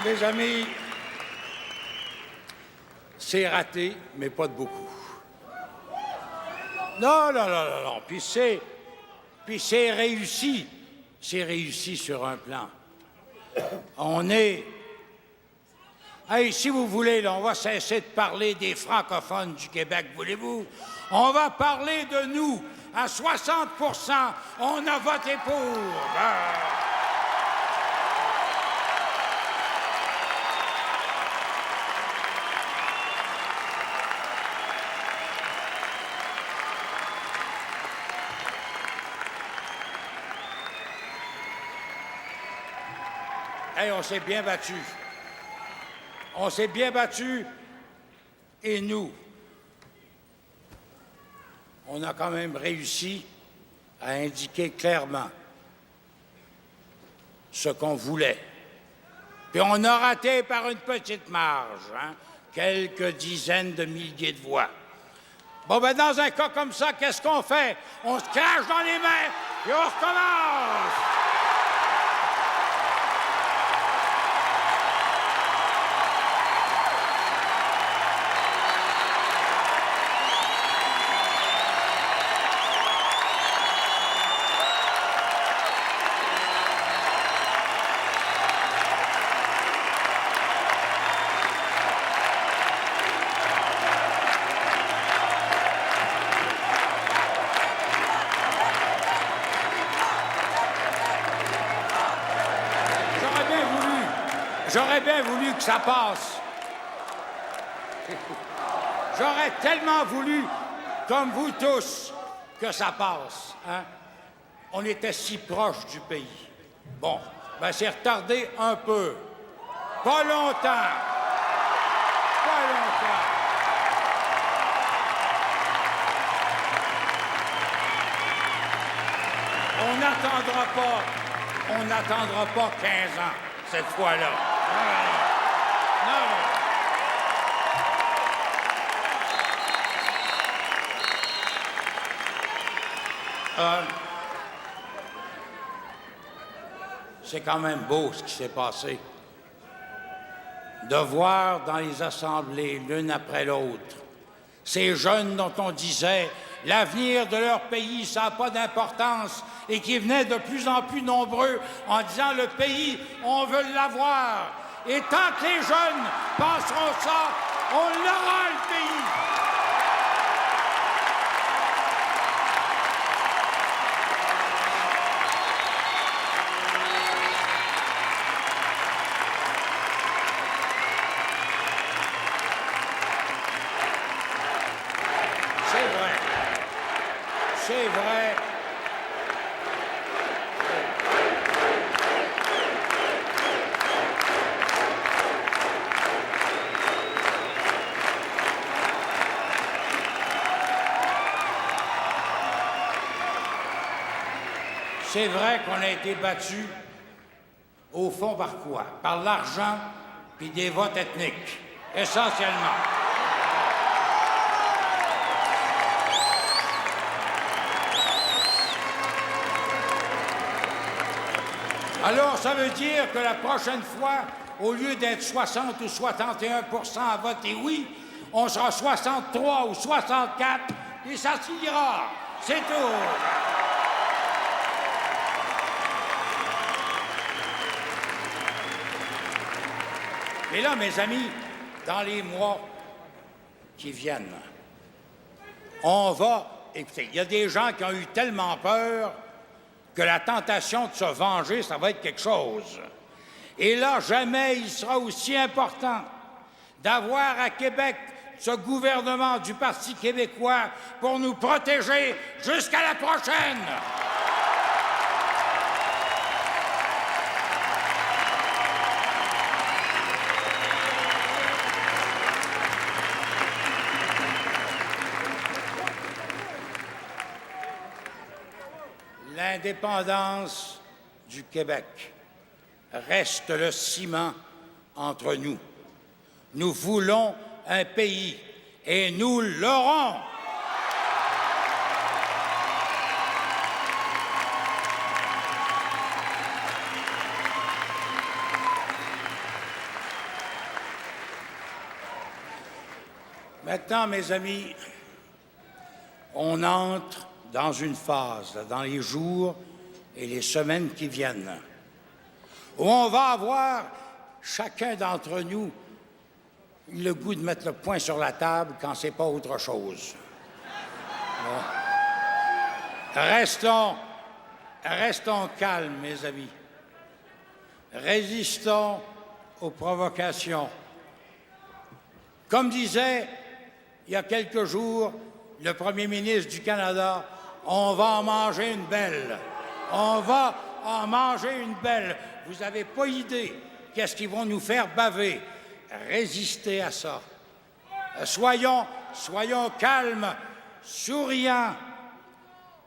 Mes amis, c'est raté, mais pas de beaucoup. Non, non, non, non, non. Puis c'est réussi. C'est réussi sur un plan. On est... Hey, si vous voulez, là, on va cesser de parler des francophones du Québec, voulez-vous? On va parler de nous. À 60 on a voté pour. Hey, on s'est bien battu. On s'est bien battu. Et nous, on a quand même réussi à indiquer clairement ce qu'on voulait. Puis on a raté par une petite marge, hein, quelques dizaines de milliers de voix. Bon, ben dans un cas comme ça, qu'est-ce qu'on fait? On se crache dans les mains et on recommence! J'aurais bien voulu que ça passe. J'aurais tellement voulu, comme vous tous, que ça passe. Hein? On était si proche du pays. Bon, ben c'est retardé un peu. Pas longtemps. Pas longtemps. On n'attendra pas 15 ans cette fois-là. Non. C'est quand même beau ce qui s'est passé. De voir dans les assemblées, l'une après l'autre, ces jeunes dont on disait l'avenir de leur pays, ça n'a pas d'importance, et qui venaient de plus en plus nombreux en disant le pays, on veut l'avoir. Et tant que les jeunes penseront ça, on l'aura le pays. C'est vrai. C'est vrai qu'on a été battu, au fond, par quoi? Par l'argent puis des votes ethniques, essentiellement. Alors, ça veut dire que la prochaine fois, au lieu d'être 60 ou 61 à voter oui, on sera 63 ou 64 et ça s'ira. C'est tout. Mais là, mes amis, dans les mois qui viennent, on va... Écoutez, il y a des gens qui ont eu tellement peur que la tentation de se venger, ça va être quelque chose. Et là, jamais il sera aussi important d'avoir à Québec ce gouvernement du Parti québécois pour nous protéger jusqu'à la prochaine. L'indépendance du Québec reste le ciment entre nous. Nous voulons un pays et nous l'aurons. Maintenant, mes amis, on entre dans une phase, dans les jours et les semaines qui viennent, où on va avoir, chacun d'entre nous, le goût de mettre le poing sur la table quand c'est pas autre chose. Bon. Restons calmes, mes amis. Résistons aux provocations. Comme disait il y a quelques jours le premier ministre du Canada, on va en manger une belle. On va en manger une belle. Vous n'avez pas idée qu'est-ce qu'ils vont nous faire baver. Résistez à ça. Soyons calmes, souriants.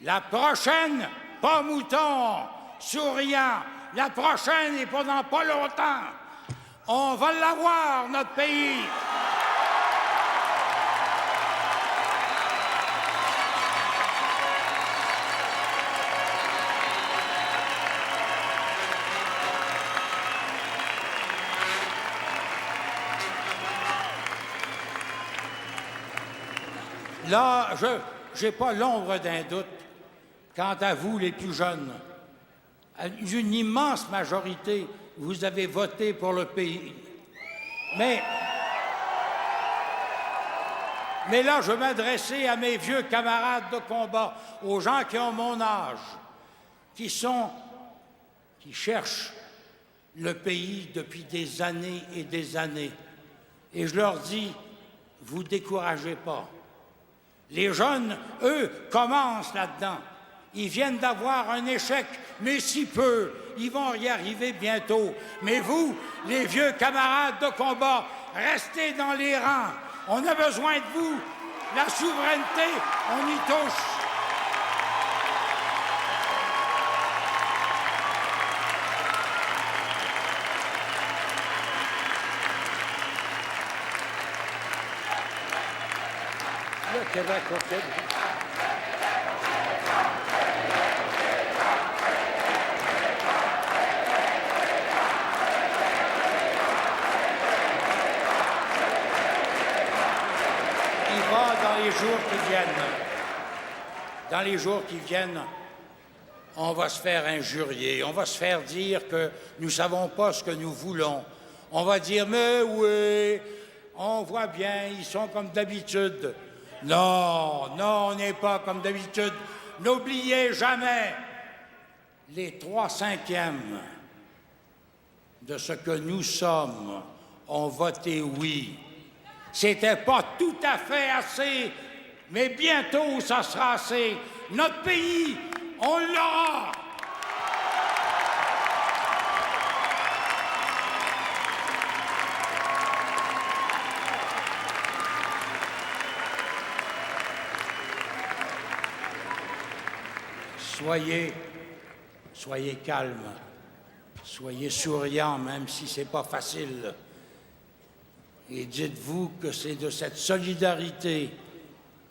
La prochaine, pas mouton, souriant. La prochaine et pendant pas longtemps. On va l'avoir, notre pays. Là, je n'ai pas l'ombre d'un doute quant à vous, les plus jeunes. Une immense majorité, vous avez voté pour le pays. Mais là, je m'adressais à mes vieux camarades de combat, aux gens qui ont mon âge, qui cherchent le pays depuis des années et des années. Et je leur dis, vous découragez pas. Les jeunes, eux, commencent là-dedans. Ils viennent d'avoir un échec, mais si peu. Ils vont y arriver bientôt. Mais vous, les vieux camarades de combat, restez dans les rangs. On a besoin de vous. La souveraineté, on y touche. Le Québec au Québec. Dans les jours qui viennent, on va se faire injurier, on va se faire dire que nous ne savons pas ce que nous voulons. On va dire, mais oui, on voit bien, ils sont comme d'habitude. Non, on n'est pas comme d'habitude. N'oubliez jamais, les 3/5 de ce que nous sommes ont voté oui. C'était pas tout à fait assez, mais bientôt ça sera assez. Notre pays, on l'aura. Soyez calmes, soyez souriants, même si c'est pas facile. Et dites-vous que c'est de cette solidarité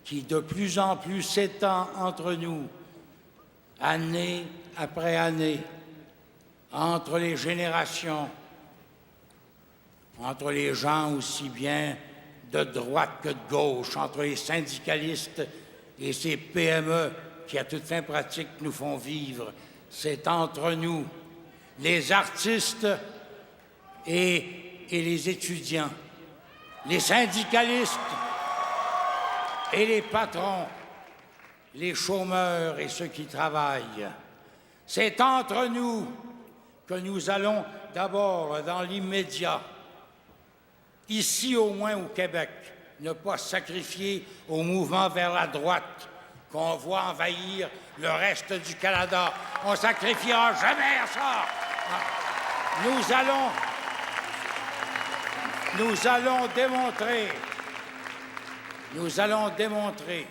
qui de plus en plus s'étend entre nous, année après année, entre les générations, entre les gens aussi bien de droite que de gauche, entre les syndicalistes et ces PME qui, à toute fin pratique, nous font vivre. C'est entre nous, les artistes et les étudiants, les syndicalistes et les patrons, les chômeurs et ceux qui travaillent. C'est entre nous que nous allons d'abord, dans l'immédiat, ici au moins au Québec, ne pas sacrifier au mouvement vers la droite qu'on voit envahir le reste du Canada. On ne sacrifiera jamais à ça. Nous allons démontrer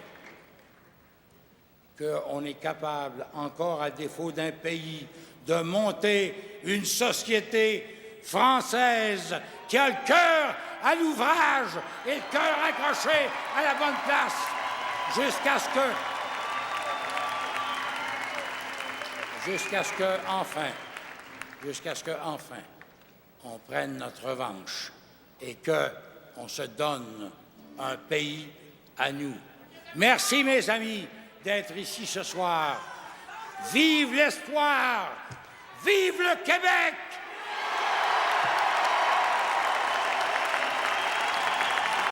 qu'on est capable, encore à défaut d'un pays, de monter une société française qui a le cœur à l'ouvrage et le cœur accroché à la bonne place, jusqu'à ce que, enfin, on prenne notre revanche et qu'on se donne un pays à nous. Merci, mes amis, d'être ici ce soir. Vive l'espoir! Vive le Québec!